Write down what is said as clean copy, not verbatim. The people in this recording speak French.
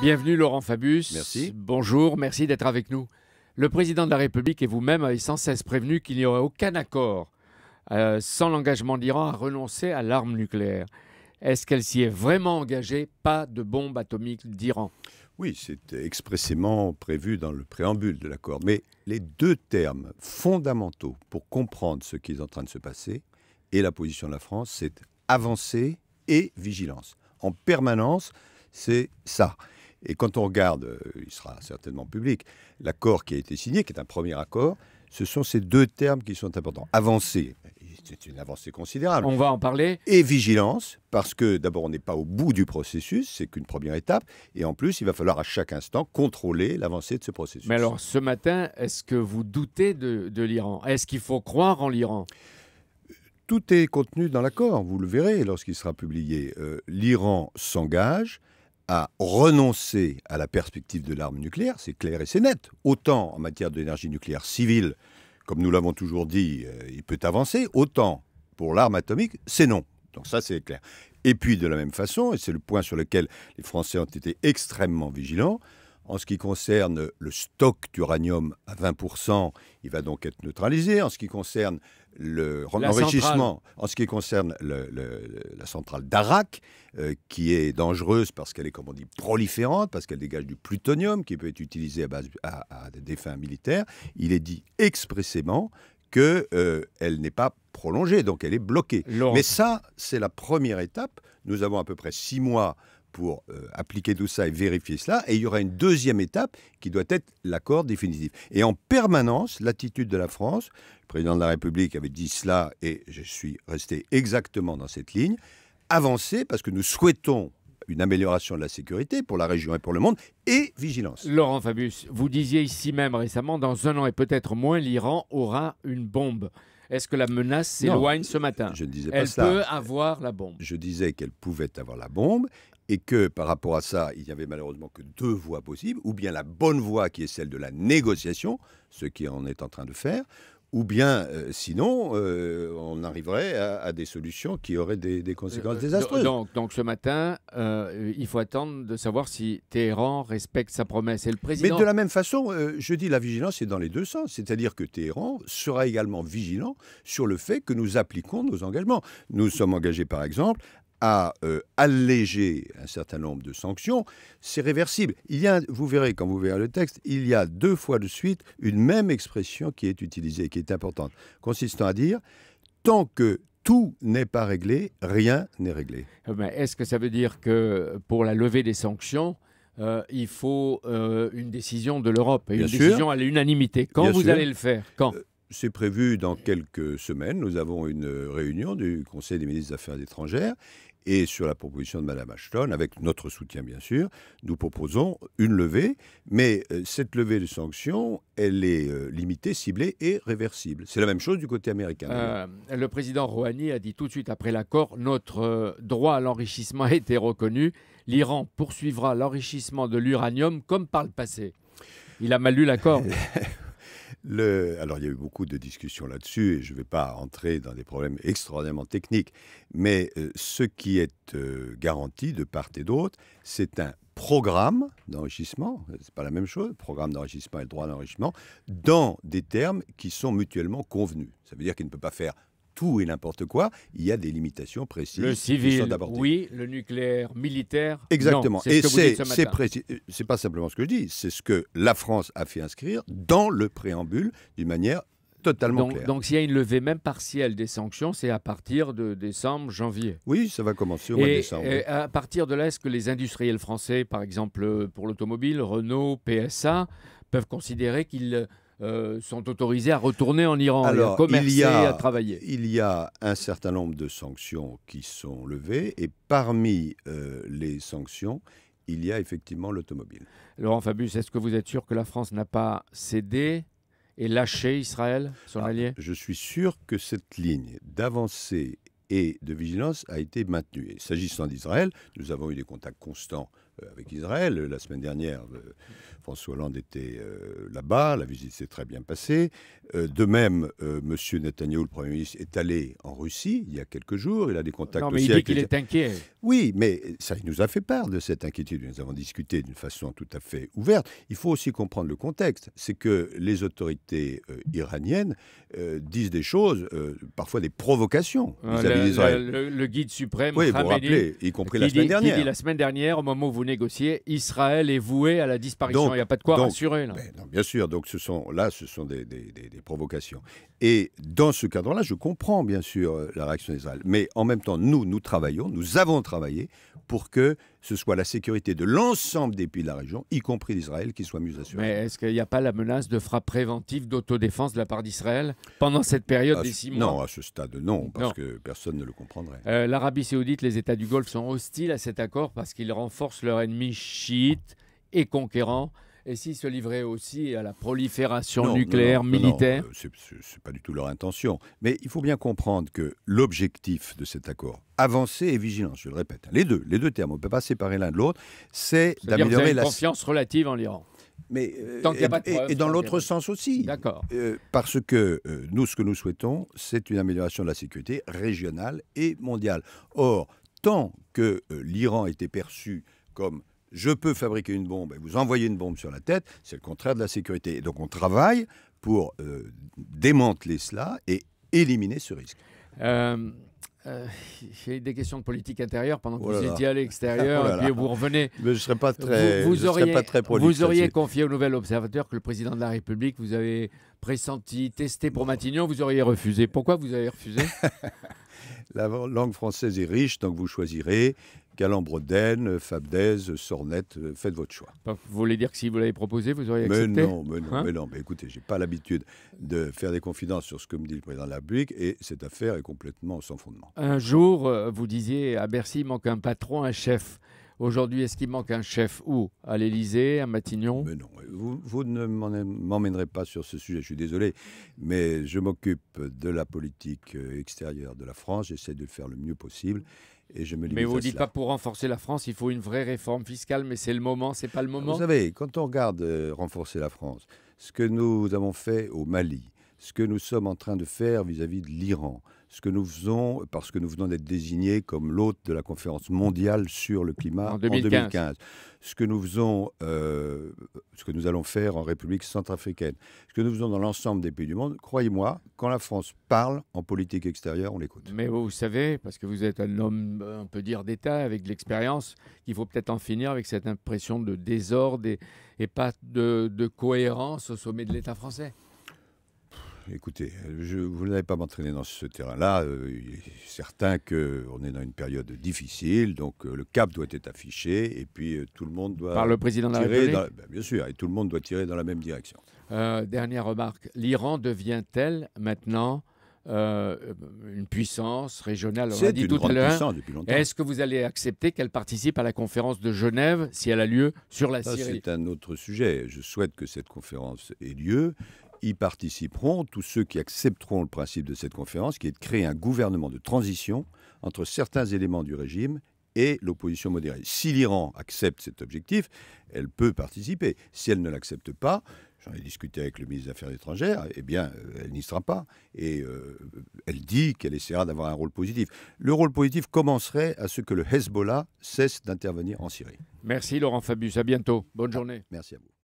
Bienvenue Laurent Fabius. Merci. Bonjour, merci d'être avec nous. Le président de la République et vous-même avez sans cesse prévenu qu'il n'y aurait aucun accord sans l'engagement de l'Iran à renoncer à l'arme nucléaire. Est-ce qu'elle s'y est vraiment engagée? Pas de bombe atomique d'Iran. Oui, c'est expressément prévu dans le préambule de l'accord. Mais les deux termes fondamentaux pour comprendre ce qui est en train de se passer et la position de la France, c'est avancée et vigilance. En permanence, c'est ça. Et quand on regarde, il sera certainement public, l'accord qui a été signé, qui est un premier accord, ce sont ces deux termes qui sont importants. Avancée, c'est une avancée considérable. On va en parler. Et vigilance, parce que d'abord, on n'est pas au bout du processus, c'est qu'une première étape. Et en plus, il va falloir à chaque instant contrôler l'avancée de ce processus. Mais alors, ce matin, est-ce que vous doutez de l'Iran? Est-ce qu'il faut croire en l'Iran? Tout est contenu dans l'accord, vous le verrez lorsqu'il sera publié. L'Iran s'engage à renoncer à la perspective de l'arme nucléaire, c'est clair et c'est net. Autant en matière d'énergie nucléaire civile, comme nous l'avons toujours dit, il peut avancer, autant pour l'arme atomique, c'est non. Donc ça, c'est clair. Et puis de la même façon, et c'est le point sur lequel les Français ont été extrêmement vigilants, en ce qui concerne le stock d'uranium à 20%, il va donc être neutralisé. En ce qui concerne l'enrichissement, en ce qui concerne la centrale d'Arak, qui est dangereuse parce qu'elle est, comme on dit, proliférante, parce qu'elle dégage du plutonium qui peut être utilisé à des fins militaires, il est dit expressément qu'elle n'est pas prolongée, donc elle est bloquée. Mais ça, c'est la première étape. Nous avons à peu près 6 mois pour appliquer tout ça et vérifier cela. Et il y aura une deuxième étape qui doit être l'accord définitif. Et en permanence, l'attitude de la France, le président de la République avait dit cela et je suis resté exactement dans cette ligne, avancer parce que nous souhaitons une amélioration de la sécurité pour la région et pour le monde, et vigilance. Laurent Fabius, vous disiez ici même récemment, dans 1 an et peut-être moins, l'Iran aura une bombe. Est-ce que la menace s'éloigne ce matin? Je ne disais pas Elle ça. peut avoir la bombe. Je disais qu'elle pouvait avoir la bombe et que par rapport à ça, il n'y avait malheureusement que 2 voies possibles, ou bien la bonne voie qui est celle de la négociation, ce qui en est en train de faire, ou bien sinon on arriverait à des solutions qui auraient des conséquences désastreuses. Donc ce matin, il faut attendre de savoir si Téhéran respecte sa promesse. Et le président... Mais de la même façon, je dis la vigilance est dans les deux sens. C'est-à-dire que Téhéran sera également vigilant sur le fait que nous appliquons nos engagements. Nous sommes engagés par exemple à alléger un certain nombre de sanctions, c'est réversible. Vous verrez, quand vous verrez le texte, il y a 2 fois de suite une même expression qui est utilisée, qui est importante, consistant à dire « tant que tout n'est pas réglé, rien n'est réglé ». Mais est-ce que ça veut dire que pour la levée des sanctions, il faut une décision de l'Europe, et une décision à l'unanimité? Quand vous allez le faire? Quand? C'est prévu dans quelques semaines. Nous avons une réunion du Conseil des ministres des Affaires étrangères et sur la proposition de Mme Ashton, avec notre soutien bien sûr, nous proposons une levée. Mais cette levée de sanctions, elle est limitée, ciblée et réversible. C'est la même chose du côté américain. Le président Rouhani a dit tout de suite après l'accord, notre droit à l'enrichissement a été reconnu. L'Iran poursuivra l'enrichissement de l'uranium comme par le passé. Il a mal lu l'accord. Alors, il y a eu beaucoup de discussions là-dessus et je ne vais pas entrer dans des problèmes extraordinairement techniques, mais ce qui est garanti de part et d'autre, c'est un programme d'enrichissement, c'est pas la même chose, programme d'enrichissement et le droit d'enrichissement, dans des termes qui sont mutuellement convenus. Ça veut dire qu'il ne peut pas faire tout et n'importe quoi, il y a des limitations précises. Le civil, oui, le nucléaire, militaire, exactement. Non. C'est ce que vous dites ce matin. C'est pas simplement ce que je dis, c'est ce que la France a fait inscrire dans le préambule d'une manière totalement claire. Donc s'il y a une levée même partielle des sanctions, c'est à partir de décembre, janvier. Oui, ça va commencer au mois de décembre. Et à partir de là, est-ce que les industriels français, par exemple pour l'automobile, Renault, PSA, peuvent considérer qu'ils sont autorisés à retourner en Iran, à commercer, à travailler? Il y a un certain nombre de sanctions qui sont levées et parmi les sanctions, il y a effectivement l'automobile. Laurent Fabius, est-ce que vous êtes sûr que la France n'a pas cédé et lâché Israël, son allié? Je suis sûr que cette ligne d'avancer et de vigilance a été maintenue. Et s'agissant d'Israël, nous avons eu des contacts constants avec Israël. La semaine dernière, François Hollande était là-bas, la visite s'est très bien passée. De même, M. Netanyahou, le Premier ministre, est allé en Russie il y a quelques jours. Il a des contacts Non, mais aussi il dit avec qu'il est inquiet. Oui, mais ça, il nous a fait part de cette inquiétude. Nous avons discuté d'une façon tout à fait ouverte. Il faut aussi comprendre le contexte. C'est que les autorités iraniennes disent des choses, parfois des provocations vis-à-vis d'Israël. Le guide suprême, Oui, vous vous Khamenei, rappelez, y compris la semaine qui dernière. dit la semaine dernière, au moment où vous négociez, Israël est voué à la disparition. Il n'y a pas de quoi rassurer. Là. Non, bien sûr, donc ce sont des provocations. Et dans ce cadre-là, je comprends bien sûr la réaction d'Israël. Mais en même temps, nous travaillons, nous avons travaillé pour que ce soit la sécurité de l'ensemble des pays de la région, y compris d'Israël, qui soit mieux assurée. Mais est-ce qu'il n'y a pas la menace de frappe préventive d'autodéfense de la part d'Israël pendant cette période des 6 mois? Non, à ce stade, non, parce que personne ne le comprendrait. L'Arabie saoudite, les États du Golfe sont hostiles à cet accord parce qu'ils renforcent leur ennemi chiite et conquérant. Et s'ils se livraient aussi à la prolifération nucléaire militaire? Ce n'est pas du tout leur intention. Mais il faut bien comprendre que l'objectif de cet accord, avancée et vigilance, je le répète, les deux termes, on ne peut pas séparer l'un de l'autre, c'est d'améliorer la confiance relative en l'Iran. Mais, tant qu'il y a pas de preuves, et dans l'autre sens aussi. D'accord. Parce que nous, ce que nous souhaitons, c'est une amélioration de la sécurité régionale et mondiale. Or, tant que l'Iran était perçu comme je peux fabriquer une bombe et vous envoyer une bombe sur la tête, c'est le contraire de la sécurité. Et donc on travaille pour démanteler cela et éliminer ce risque. J'ai des questions de politique intérieure pendant que vous étiez à l'extérieur, et puis vous revenez. Mais je ne serais pas très, prolixe. Vous auriez confié au Nouvel Observateur que le président de la République vous avez pressenti, testé pour Matignon, vous auriez refusé. Pourquoi vous avez refusé? La langue française est riche, donc vous choisirez Calambre-Daine, Fabdez, Sornette, faites votre choix. Vous voulez dire que si vous l'avez proposé, vous auriez accepté? Mais non, mais écoutez, j'ai pas l'habitude de faire des confidences sur ce que me dit le président de la République et cette affaire est complètement sans fondement. Un jour, vous disiez à Bercy, il manque un patron, un chef. Aujourd'hui, est-ce qu'il manque un chef où? À l'Élysée, à Matignon? Mais non, vous ne m'emmènerez pas sur ce sujet, je suis désolé, mais je m'occupe de la politique extérieure de la France, j'essaie de le faire le mieux possible. Et je me limite mais vous ne dites cela. pas pour renforcer la France, il faut une vraie réforme fiscale, mais c'est le moment, c'est pas le moment? Vous savez, quand on regarde renforcer la France, ce que nous avons fait au Mali, ce que nous sommes en train de faire vis-à-vis de l'Iran, ce que nous faisons, parce que nous venons d'être désignés comme l'hôte de la conférence mondiale sur le climat en 2015, ce que nous faisons, ce que nous allons faire en République centrafricaine, ce que nous faisons dans l'ensemble des pays du monde, croyez-moi, quand la France parle en politique extérieure, on l'écoute. Mais vous savez, parce que vous êtes un homme, on peut dire, d'État, avec de l'expérience, qu'il faut peut-être en finir avec cette impression de désordre et pas de cohérence au sommet de l'État français. Écoutez, vous n'allez pas m'entraîner dans ce terrain-là. Il est certain qu'on est dans une période difficile, donc le cap doit être affiché, et puis tout le monde doit par le président de la République. Bien sûr, et tout le monde doit tirer dans la même direction. Dernière remarque, l'Iran devient-elle maintenant une puissance régionale? C'est une grande puissance depuis longtemps. Est-ce que vous allez accepter qu'elle participe à la conférence de Genève, si elle a lieu, sur la Syrie? C'est un autre sujet. Je souhaite que cette conférence ait lieu. Y participeront tous ceux qui accepteront le principe de cette conférence, qui est de créer un gouvernement de transition entre certains éléments du régime et l'opposition modérée. Si l'Iran accepte cet objectif, elle peut participer. Si elle ne l'accepte pas, j'en ai discuté avec le ministre des Affaires étrangères, eh bien, elle n'y sera pas. Et elle dit qu'elle essaiera d'avoir un rôle positif. Le rôle positif commencerait à ce que le Hezbollah cesse d'intervenir en Syrie. Merci Laurent Fabius, à bientôt. Bonne journée. Merci à vous.